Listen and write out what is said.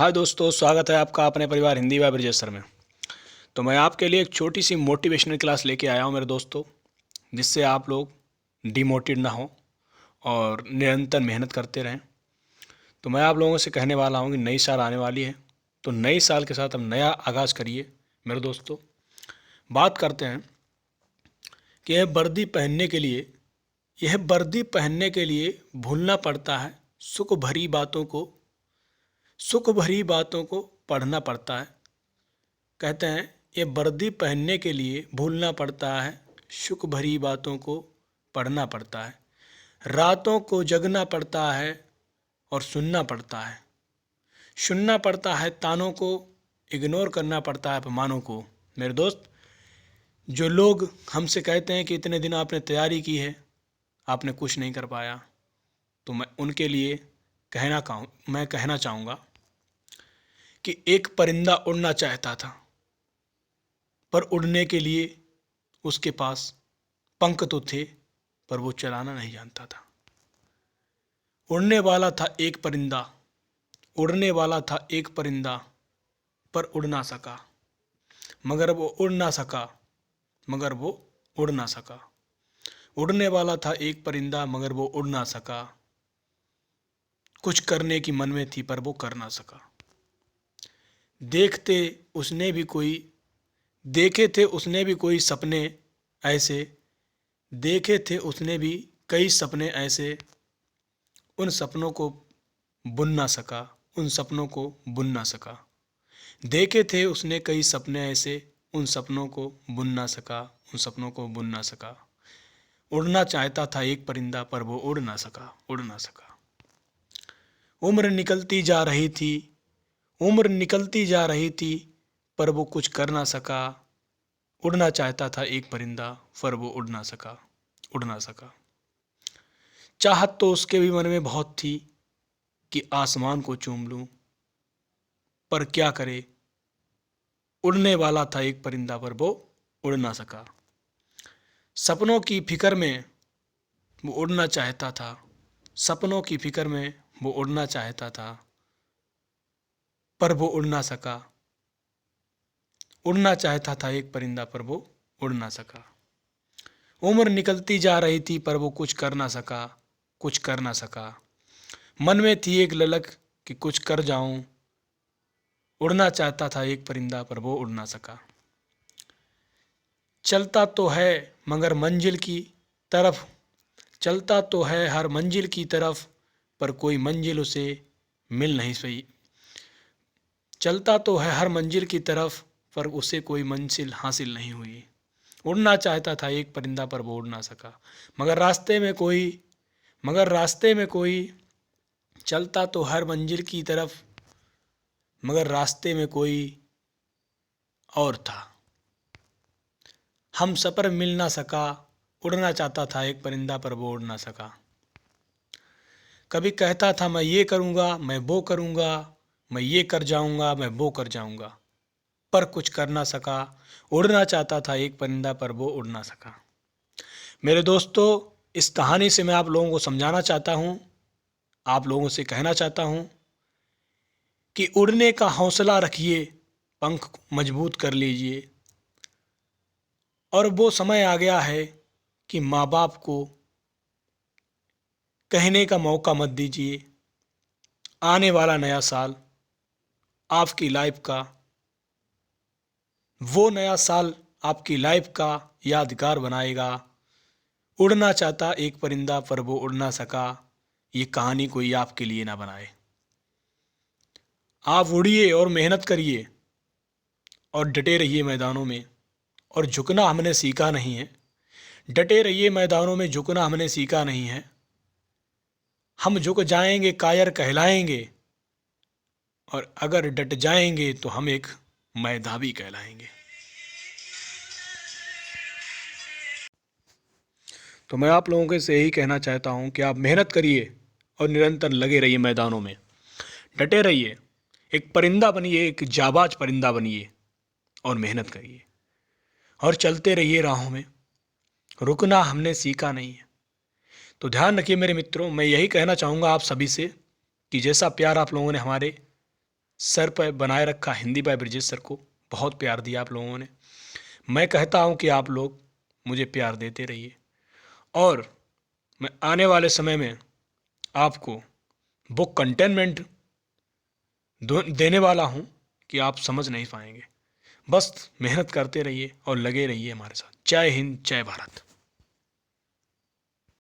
हाय दोस्तों, स्वागत है आपका अपने परिवार हिंदी व ब्रजेसर में। तो मैं आपके लिए एक छोटी सी मोटिवेशनल क्लास लेके आया हूँ मेरे दोस्तों, जिससे आप लोग डिमोटिवेट ना हो और निरंतर मेहनत करते रहें। तो मैं आप लोगों से कहने वाला हूँ कि नई साल आने वाली है, तो नई साल के साथ हम नया आगाज़ करिए मेरे दोस्तों। बात करते हैं कि यह वर्दी पहनने के लिए भूलना पड़ता है, सुख भरी बातों को पढ़ना पड़ता है। कहते हैं ये वर्दी पहनने के लिए भूलना पड़ता है, सुख भरी बातों को पढ़ना पड़ता है, रातों को जगना पड़ता है और सुनना पड़ता है तानों को, इग्नोर करना पड़ता है अपमानों को। मेरे दोस्त, जो लोग हमसे कहते हैं कि इतने दिन आपने तैयारी की है, आपने कुछ नहीं कर पाया, तो मैं उनके लिए कहना चाहूँगा कि एक परिंदा उड़ना चाहता था, पर उड़ने के लिए उसके पास पंख तो थे, पर वो चलाना नहीं जानता था। उड़ने वाला था एक परिंदा, पर उड़ ना सका, मगर वो उड़ ना सका। उड़ने वाला था एक परिंदा, मगर वो उड़ ना सका। कुछ करने की मन में थी, पर वो कर ना सका। देखे थे उसने भी कई सपने ऐसे, उन सपनों को बुन ना सका। देखे थे उसने कई सपने ऐसे, उन सपनों को बुन ना सका। उड़ना चाहता था एक परिंदा, पर वो उड़ ना सका। उम्र निकलती जा रही थी, पर वो कुछ कर ना सका। उड़ना चाहता था एक परिंदा, पर वो उड़ ना सका। चाहत तो उसके भी मन में बहुत थी कि आसमान को चूम लूं, पर क्या करे, उड़ने वाला था एक परिंदा, पर वो उड़ ना सका। सपनों की फिक्र में वो उड़ना चाहता था, पर वो उड़ ना सका। उड़ना चाहता था एक परिंदा, पर वो उड़ ना सका। उम्र निकलती जा रही थी, पर वो कुछ कर ना सका। मन में थी एक ललक कि कुछ कर जाऊं। उड़ना चाहता था एक परिंदा, पर वो उड़ ना सका। चलता तो है हर मंजिल की तरफ, पर कोई मंजिल उसे मिल नहीं सही। चलता तो है हर मंजिल की तरफ, पर उसे कोई मंजिल हासिल नहीं हुई। उड़ना चाहता था एक परिंदा, पर वो उड़ ना सका। मगर रास्ते में कोई चलता तो हर मंजिल की तरफ, मगर रास्ते में कोई और था। हम सफ़र मिल ना सका। उड़ना चाहता था एक परिंदा, पर वो उड़ ना सका। कभी कहता था मैं ये करूँगा, मैं वो करूँगा, मैं ये कर जाऊँगा, मैं वो कर जाऊँगा, पर कुछ कर ना सका। उड़ना चाहता था एक परिंदा, पर वो उड़ ना सका। मेरे दोस्तों, इस कहानी से मैं आप लोगों को समझाना चाहता हूँ, आप लोगों से कहना चाहता हूँ कि उड़ने का हौसला रखिए, पंख मजबूत कर लीजिए। और वो समय आ गया है कि माँ बाप को कहने का मौका मत दीजिए। आने वाला नया साल आपकी लाइफ का यादगार बनाएगा। उड़ना चाहता एक परिंदा, पर वो उड़ ना सका। ये कहानी कोई आपके लिए ना बनाए। आप उड़िए और मेहनत करिए और डटे रहिए मैदानों में, और झुकना हमने सीखा नहीं है। डटे रहिए मैदानों में, झुकना हमने सीखा नहीं है। हम झुक जाएंगे, कायर कहलाएंगे, और अगर डट जाएंगे तो हम एक मेधावी कहलाएंगे। तो मैं आप लोगों से यही कहना चाहता हूं कि आप मेहनत करिए और निरंतर लगे रहिए मैदानों में, डटे रहिए, एक परिंदा बनिए, एक जाबाज परिंदा बनिए, और मेहनत करिए और चलते रहिए राहों में। रुकना हमने सीखा नहीं है। तो ध्यान रखिए मेरे मित्रों, मैं यही कहना चाहूँगा आप सभी से कि जैसा प्यार आप लोगों ने हमारे सर पर बनाए रखा। हिंदी बाय ब्रिजेश सर को बहुत प्यार दिया आप लोगों ने। मैं कहता हूँ कि आप लोग मुझे प्यार देते रहिए, और मैं आने वाले समय में आपको बुक कंटेनमेंट देने वाला हूँ कि आप समझ नहीं पाएंगे। बस मेहनत करते रहिए और लगे रहिए हमारे साथ। जय हिंद, जय भारत।